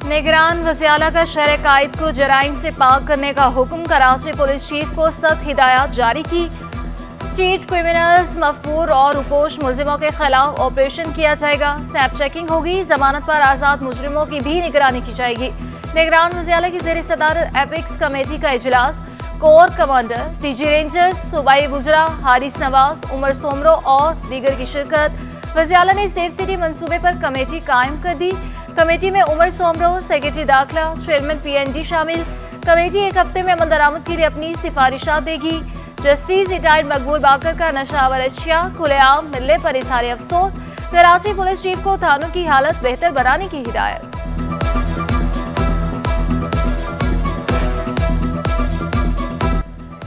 निगरान वजियाला का शहर कायद को जराइम से पाक करने का हुक्म, कराची पुलिस चीफ को सख्त हिदायत जारी की। स्ट्रीट क्रिमिनल्स, मफूर और रुपोश मुलजिमों के खिलाफ ऑपरेशन किया जाएगा। स्नैप चेकिंग होगी। जमानत पर आजाद मुजरिमों की भी निगरानी की जाएगी। निगरान वजियाला की ज़ेर सदारत एपिक्स कमेटी का इजलास, कोर कमांडर, डीजी रेंजर्स, सूबाई वुज़रा हारिस नवाज, उमर सोमरो और दीगर की शिरकत। वजियाला ने सेफ सिटी मंसूबे पर कमेटी कायम कर दी। कमेटी में उमर सोमरो, सेक्रेटरी दाखिला, चेयरमैन PNG शामिल। कमेटी एक हफ्ते में अमल दरामद के लिए अपनी सिफारिशात देगी। जस्टिस रिटायर्ड मकबूल बाकर का नशावर अशिया खुलेआम मिलने पर इजहार अफसोस। कराची पुलिस चीफ को थानों की हालत बेहतर बनाने की हिदायत।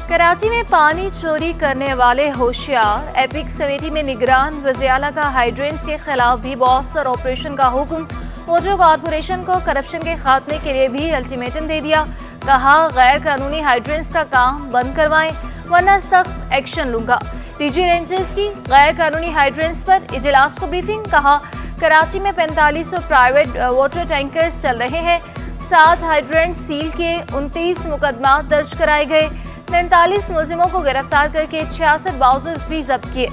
कराची में पानी चोरी करने वाले होशियार, एपिक्स कमेटी में निगरान वजियाला का हाइड्रेंट्स के खिलाफ भी मौसर ऑपरेशन का हुक्म। वाटर कॉरपोरेशन को करप्शन के खात्मे के लिए भी अल्टीमेटम दे दिया। कहा, गैर कानूनी हाइड्रेंट्स का काम बंद करवाएं वरना सख्त एक्शन लूंगा। डीजी रेंजर्स की गैर कानूनी हाइड्रेंट्स पर इजलास को ब्रीफिंग। कहा, कराची में 4500 प्राइवेट वाटर टैंकर्स चल रहे हैं। 7 हाइड्रेंट सील के 29 मुकदमा दर्ज कराए गए। 43 मुलजिमों को गिरफ्तार करके 66 बाउजर्स भी जब्त किए।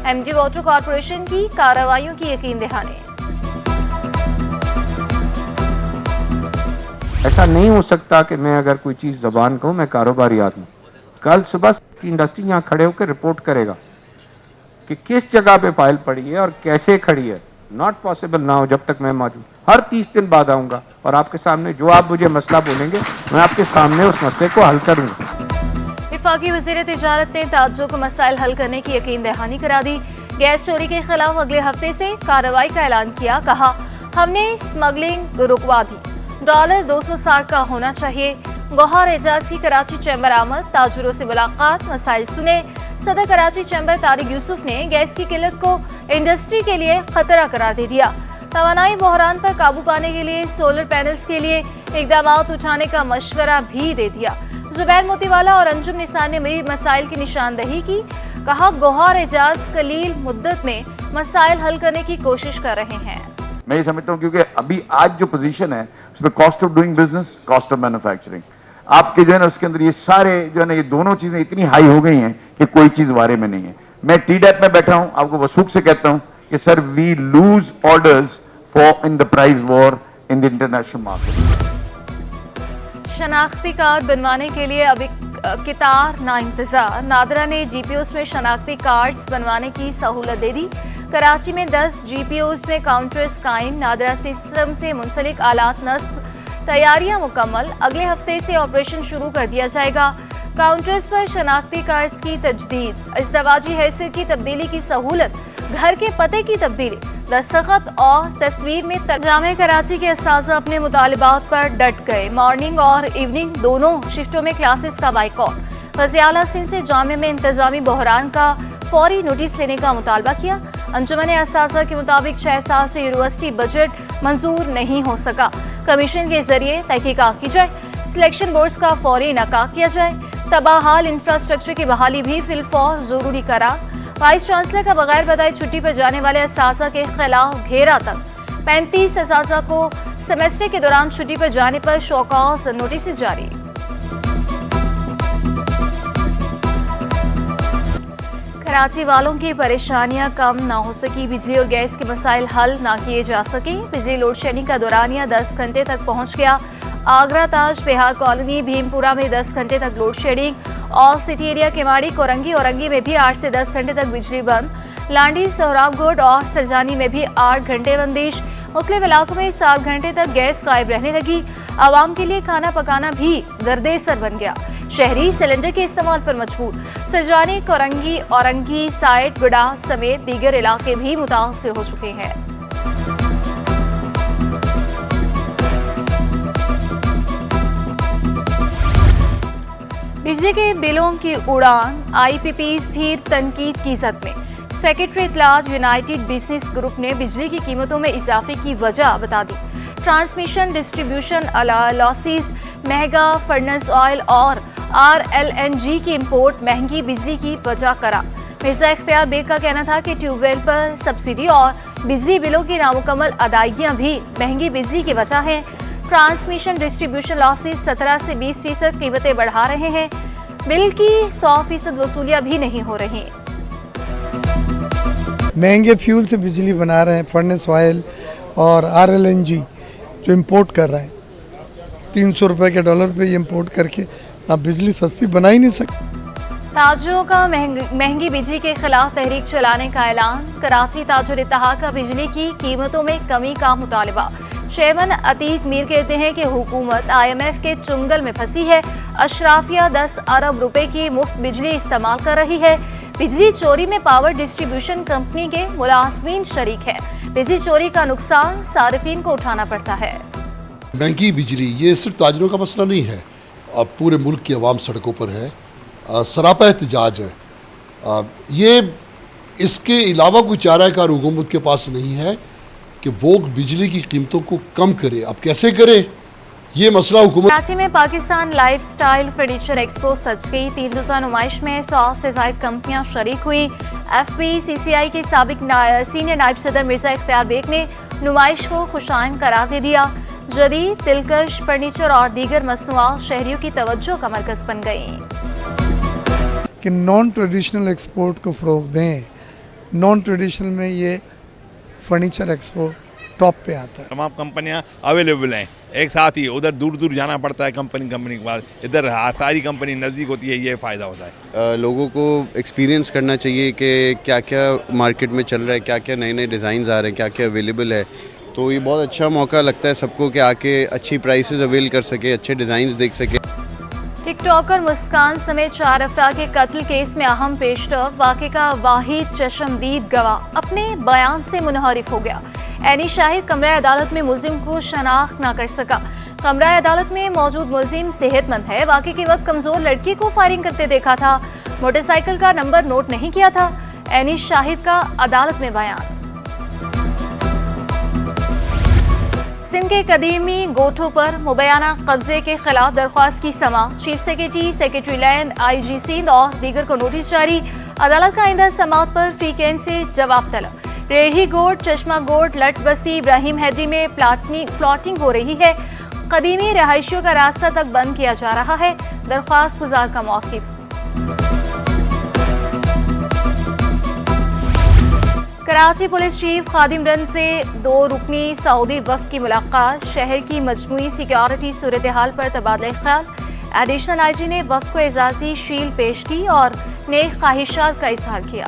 MD वाटर कॉरपोरेशन की कार्रवाइयों की यकीन दहानी। ऐसा नहीं हो सकता कि मैं अगर कोई चीज़ ज़बान कहूँ, मैं कारोबारी आदमी। कल सुबह की इंडस्ट्री यहाँ खड़े होकर रिपोर्ट करेगा कि किस जगह पे फाइल पड़ी है और कैसे खड़ी है। नॉट पॉसिबल ना हो जब तक मैं मौजूद। हर 30 दिन बाद आऊँगा और आपके सामने जो आप मुझे मसला बोलेंगे मैं आपके सामने उस मसले को हल करूँगा। वफाकी वज़ीर तिजारत ने ताज्जुब को मसाइल हल करने की यकीन दहानी करा दी। गैस चोरी के खिलाफ अगले हफ्ते से कार्रवाई का ऐलान किया। कहा, हमने स्मगलिंग रुकवा दी। डॉलर 260 का होना चाहिए। गौहर एजाज की कराची चैम्बर आमद, ताजुरों से मुलाकात, मसाइल सुने। सदर कराची चैम्बर तारिक यूसुफ ने गैस की किल्लत को इंडस्ट्री के लिए खतरा करार दे दिया। तवानाई बहरान पर काबू पाने के लिए सोलर पैनल्स के लिए इकदाम उठाने का मशवरा भी दे दिया। जुबैर मोतीवाला और अंजुम निसार ने भी मसाइल की निशानदही की। कहा, गौहर एजाज कलील मुद्दत में मसाइल हल करने की कोशिश कर रहे हैं। मैं ये समझता हूँ क्योंकि अभी आज जो पोजीशन है उसमें cost of doing business, cost of manufacturing, आपके जो है ना उसके अंदर ये सारे जो है ना ये दोनों चीजें इतनी हाई हो गई हैं कि कोई चीज बारे में नहीं है। मैं TDAP में बैठा हूं, आपको वसूख से कहता हूं कि sir we lose orders for in the price war in the international market. शनाख्ती कार्ड बनवाने के लिए अब कितार ना इंतजार। नादरा ने GPOs में शनाख्ती कार्ड्स बनवाने की सहूलत दे दी। कराची में 10 GPOs में काउंटर्स कायम। नादरा सिस्टम से मुंसलिक आलात नस्ब, तैयारियां मुकम्मल। अगले हफ्ते से ऑपरेशन शुरू कर दिया जाएगा। काउंटर्स पर शनाख्ती कार्ड्स की तजदीद, इज़्दवाजी हैसियत की तब्दीली की सहूलत, घर के पते की तब्दीली, दस्तखत और तस्वीर में तर्जामे। कराची के असातिज़ा अपने मुतालिबात पर डट गए। मॉर्निंग और इवनिंग दोनों शिफ्टों में क्लासेस का बाइकॉट। वज़ी-ए-आला सिंध से जामे में इंतजामी बहरान का फौरी नोटिस लेने का मुतालबा किया। अंजुमन असातिज़ा के मुताबिक 6 साल से यूनिवर्सिटी बजट मंजूर नहीं हो सका। कमीशन के जरिए तहकीकात की जाए। सिलेक्शन बोर्ड्स का फौरी इनकाद किया जाए। तबाहाल इंफ्रास्ट्रक्चर की बहाली भी फिलफौर जरूरी करा। वाइस चांसलर का बगैर बताए छुट्टी पर जाने वाले असातिज़ा के खिलाफ घेरा तक। 35 असातिज़ा को सेमेस्टर के दौरान छुट्टी पर जाने पर शोकॉज नोटिस जारी। कराची वालों की परेशानियां कम ना हो सकी। बिजली और गैस के मसाइल हल ना किए जा सके। बिजली लोड शेडिंग का दौरानिया 10 घंटे तक पहुंच गया। आगरा ताज बिहार कॉलोनी भीमपुरा में 10 घंटे तक लोड शेडिंग। और सिटी एरिया केमाड़ी, कोरंगी, औरंगी में भी 8 से 10 घंटे तक बिजली बंद। लांडी, सोहराबगढ़ और सरजानी में भी 8 घंटे बंदिश। मुख्तलिफ इलाकों में 7 घंटे तक गैस गायब रहने लगी। आवाम के लिए खाना पकाना भी दर्देसर बन गया। शहरी सिलेंडर के इस्तेमाल पर मजबूर। सरजानी, कोरंगी, औरंगी, साइड, गुडा समेत दीगर इलाके भी मुतासिर हो चुके हैं। बिजली के बिलों की उड़ान, IPPs भी तनकीद की जद में। सेक्रेटरी इत्तलात यूनाइटेड बिजनेस ग्रुप ने बिजली की कीमतों में इजाफे की वजह बता दी। ट्रांसमिशन डिस्ट्रीब्यूशन लॉसेस, महंगा फर्नेस ऑयल और RLNG की इंपोर्ट महंगी बिजली की वजह करा। मिर्जा इख्तियार बेग का कहना था कि ट्यूबवेल पर सब्सिडी और बिजली बिलों की नामुकम्मल अदायगियां भी महंगी बिजली की वजह हैं। ट्रांसमिशन डिस्ट्रीब्यूशन लॉसेस 17 से 20% कीमतें बढ़ा रहे हैं। बिल की 100% वसूलियां भी नहीं हो रही। महंगे फ्यूल से बिजली बना रहे हैं, फर्नेस ऑयल और RLNG जो इंपोर्ट कर रहे हैं, 300 रुपए के डॉलर पे ये इंपोर्ट करके आप बिजली सस्ती बना ही नहीं सकते। ताजरों का महंगी बिजली के खिलाफ तहरीक चलाने का ऐलान। कराची ताजर इत्तेहाद का बिजली की कीमतों में कमी का मुतालबा। चेयरमैन अतीक मीर कहते हैं कि हुकूमत IMF के चुंगल में फंसी है। अशराफिया 10 अरब रुपए की मुफ्त बिजली इस्तेमाल कर रही है। बिजली चोरी में पावर डिस्ट्रीब्यूशन कंपनी के मुलाजमीन शरीक है। बिजली चोरी का नुकसान सारिफीन को उठाना पड़ता है। महंगी बिजली ये सिर्फ ताजरों का मसला नहीं है, अब पूरे मुल्क की आवाम सड़कों पर है, सरापा एहतजाज है। ये इसके अलावा कोई चाराकार हुकूमत के पास नहीं है कि वो बिजली की कीमतों को कम करे। अब कैसे करे ये मसला हुकूमत। कराची में पाकिस्तान लाइफस्टाइल फर्नीचर एक्सपो सज गई। 3 रोजा नुमाइश में 100 से ज्यादा कंपनियां शरीक हुई। FPCCI के साबिक सीनियर नायब सदर मिर्जा इख्तियार बेग ने नुमाइश को खुशाइन करार दे दिया। जदीद दिलकश फर्नीचर और दीगर मसनूआत शहरियों की तवज्जो का मरकज बन गई। कि नॉन ट्रेडिशनल एक्सपोर्ट को फ़रोग दें। नॉन ट्रेडिशनल में ये फर्नीचर एक्सपो टॉप पे आता है। तमाम कंपनियां अवेलेबल हैं एक साथ ही, उधर दूर दूर जाना पड़ता है कंपनी के पास, इधर सारी कंपनी नज़दीक होती है, ये फ़ायदा होता है। लोगों को एक्सपीरियंस करना चाहिए कि क्या क्या मार्केट में चल रहा है, क्या क्या नए नए डिज़ाइन आ रहे हैं, क्या क्या अवेलेबल है। तो ये बहुत अच्छा मौका लगता है सबको कि आके अच्छी प्राइसेस अवेल कर सके, अच्छे डिज़ाइन देख सके। टिकटॉकर मुस्कान समेत 4 अफराद के कत्ल केस में अहम पेशरफ। वाक़े का वाहिद चश्मदीद गवाह अपने बयान से मुनहरिफ हो गया। एनी शाहिद कमरा अदालत में मुलजिम को शनाख्त न कर सका। कमरा अदालत में मौजूद मुलजिम सेहतमंद है। वाक़े के वक्त कमजोर लड़की को फायरिंग करते देखा था। मोटरसाइकिल का नंबर नोट नहीं किया था। एनी शाहिद का अदालत में बयान। सिंध के कदीमी गोठों पर मुबैना कब्जे के खिलाफ दरख्वास्त की समा। Chief secretary, secretary land, IG Sindh और दीगर को नोटिस जारी। अदालत का आइंदा समाअत पर फीकेन से जवाब तलब। रेढ़ी गोट, चश्मा गोट, लट बस्ती, इब्राहिम हैदरी में प्लॉटिंग हो रही है। कदीमी रहायशियों का रास्ता तक बंद किया जा रहा है। दरख्वास्त गुजार का मौक़िफ़। कराची पुलिस चीफ खादिम रन से 2 रुकनी सऊदी वफ़द की मुलाकात। शहर की मजमूई सिक्योरिटी सूरत हाल पर तबादला ख्याल। एडिशनल IG ने वफ़द को एजाज़ी शील पेश की और नेक ख्वाहिशात का इजहार किया।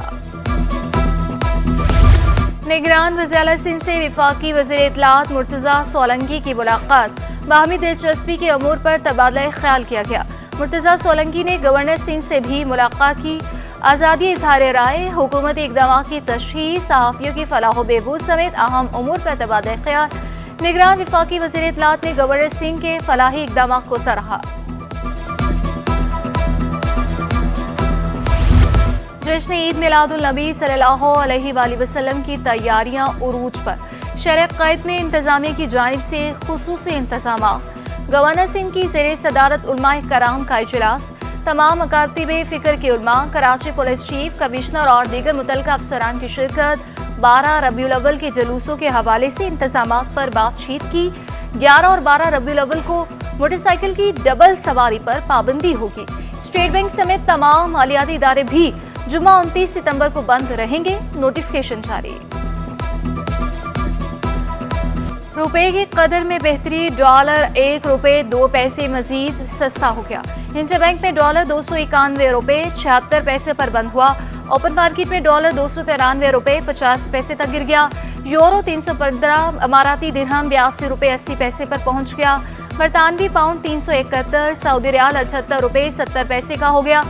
निगरान वज़ीर सिंध से वफाकी वज़ीर इत्तलात मुर्तज़ा सोलंकी की मुलाकात। बाहमी दिलचस्पी के अमूर पर तबादला ख्याल किया गया। मुर्तज़ा सोलंकी ने गवर्नर सिंध से भी मुलाकात की। आज़ादी इजहार राय, हुकूमती इक़दाम की तशहीर, सहाफ़ियों की फलाह बहबूद समेत अहम उमूर पर तबादला ख्याल। निगरान वफाकी वज़ीर इत्तलात ने गवर्नर सिंह के फलाही इक़दाम को सराहा। जश्न ईद मिलादुल नबी सल्लल्लाहु अलैहि वसल्लम की तैयारियां उरूज पर। शहर क़ैद में इंतज़ामिया की जानिब से खुसूसी इंतज़ाम। गवर्नर सिंह की ज़ेरे सदारत उलमाए कराम का इजलास। तमाम मकातिबे फ़िक्र के उलमा, कराची पुलिस चीफ, कमिश्नर और दीगर मुतल्लिक़ अफसरान की शिरकत। 12 रबीउल अव्वल के जुलूसों के हवाले से इंतज़ामात पर बातचीत की। 11 और 12 रबीउल अव्वल को मोटरसाइकिल की डबल सवारी पर पाबंदी होगी। स्टेट बैंक समेत तमाम मालियाती इदारे भी जुम्मा 29 सितंबर को बंद रहेंगे। नोटिफिकेशन जारी। रुपए की कदर में बेहतरी। डॉलर 1 रुपए 2 पैसे मजीद सस्ता हो गया। इंटरबैंक में डॉलर 291 रुपए 76 पैसे पर बंद हुआ। ओपन मार्केट में डॉलर 293 रुपए 50 पैसे तक गिर गया। यूरो 315, अमाराती दिरहम 82 रुपए 80 पैसे पर पहुंच गया। बरतानवी पाउंड 371, सऊदी रियाल 78 रुपए 70 पैसे का हो गया।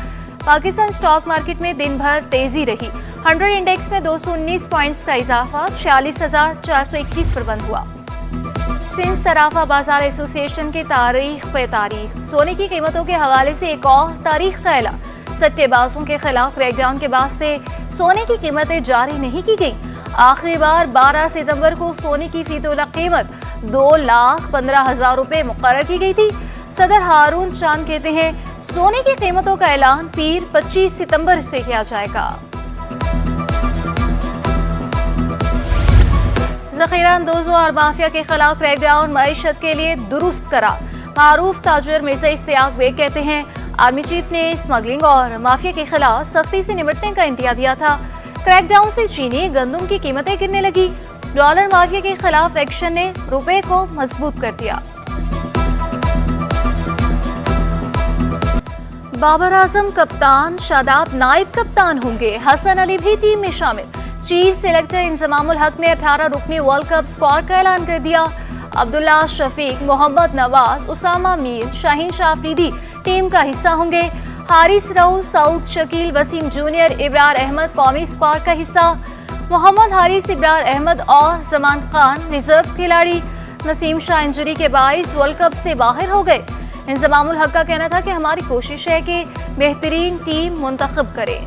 पाकिस्तान स्टॉक मार्केट में दिन भर तेजी रही। 100 इंडेक्स में 219 पॉइंट्स का इजाफा 46,421 पर बंद हुआ। सिंध सराफा बाजार एसोसिएशन की तारीख पे तारीख। सोने की कीमतों के हवाले से एक और तारीख का ऐलान। सट्टेबाजों के खिलाफ क्रैकडाउन के बाद से सोने की कीमतें जारी नहीं की गई। आखिरी बार 12 सितंबर को सोने की फी तोला कीमत 2,15,000 रुपए मुकर्रर की गई थी। सदर हारून चांद कहते हैं सोने की कीमतों का ऐलान पीर 25 सितंबर से किया जाएगा। ज़ख़ीरा अंदोज़ों और माफिया के खिलाफ क्रैकडाउन मईशत के लिए दुरुस्त करार। मारूफ ताजिर मिर्ज़ा इश्तियाक बेग कहते हैं, आर्मी चीफ ने स्मगलिंग और माफिया के खिलाफ सख्ती से निपटने का इंतहा दिया था। क्रैकडाउन से चीनी गंदम की कीमतें गिरने लगी। डॉलर माफिया के खिलाफ एक्शन ने रुपए को मजबूत कर दिया। बाबर आजम कप्तान, शादाब नायब कप्तान होंगे। हसन अली भी टीम में शामिल। चीफ सिलेक्टर इंजमामुल हक ने 18 रुकनी वर्ल्ड कप स्क्वाड का ऐलान कर दिया। अब्दुल्ला शफीक, मोहम्मद नवाज, उसामा मीर, शाहीन शाह अफरीदी टीम का हिस्सा होंगे। हारिस रऊफ, सऊद शकील, वसीम जूनियर, इब्रार अहमद कौमी स्क्वाड का हिस्सा। मोहम्मद हारिस, इब्रार अहमद और जमान खान रिजर्व खिलाड़ी। नसीम शाह इंजरी के बाइस वर्ल्ड कप से बाहर हो गए। इंजमामुल हक का कहना था कि हमारी कोशिश है कि बेहतरीन टीम मुंतखब करें।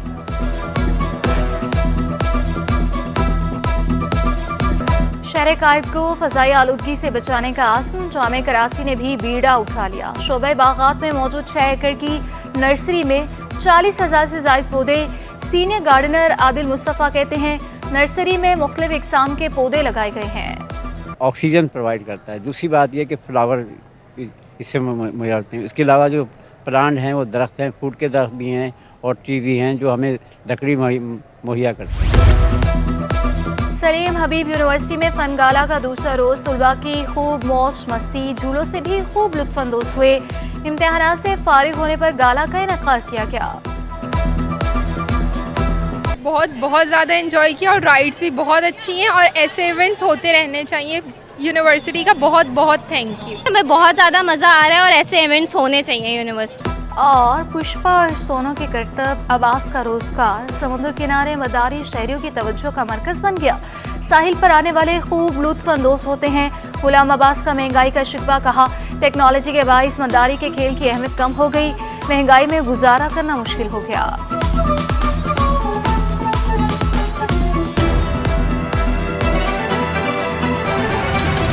शहर कायद को फ़ज़ाई आलूदगी से बचाने का आज़म। जामे कराची ने भी बीड़ा उठा लिया। शोबे बागात में मौजूद 6 एकड़ की नर्सरी में 40,000 से ज़ायद पौधे। सीनियर गार्डनर आदिल मुस्तफ़ा कहते हैं, नर्सरी में मुख्तलिफ इक़साम के पौधे लगाए गए हैं। ऑक्सीजन प्रोवाइड करता है। दूसरी बात यह कि फ्लावर इससे मुहैया होते हैं। इसके अलावा जो प्लांट हैं वो दरख्त हैं, फ्रूट के दरख्त भी हैं और ट्री भी हैं जो हमें लकड़ी मुहैया करते हैं। सलीम हबीब यूनिवर्सिटी में फन गाला का दूसरा रोज़ तलबा की खूब मौज मस्ती, झूलों से भी खूब लुत्फानंदोज़ हुए। इम्तिहानात से फारिग होने पर गाला का इनेकाद किया गया। बहुत ज़्यादा एंजॉय किया और राइड्स भी बहुत अच्छी हैं और ऐसे इवेंट्स होते रहने चाहिए। यूनिवर्सिटी का बहुत बहुत थैंक यू। हमें बहुत ज़्यादा मज़ा आ रहा है और ऐसे इवेंट्स होने चाहिए यूनिवर्सिटी। और पुष्पा और सोनू के करतब अब्बास का रोजगार समुद्र किनारे मदारी शहरियों की तवज्जो का मरकज बन गया। साहिल पर आने वाले खूब लुत्फ अंदोज होते हैं। गुलाम अब्बास का महंगाई का शिकवा, कहा टेक्नोलॉजी के बाइस मदारी के खेल की अहमियत कम हो गई, महंगाई में गुजारा करना मुश्किल हो गया।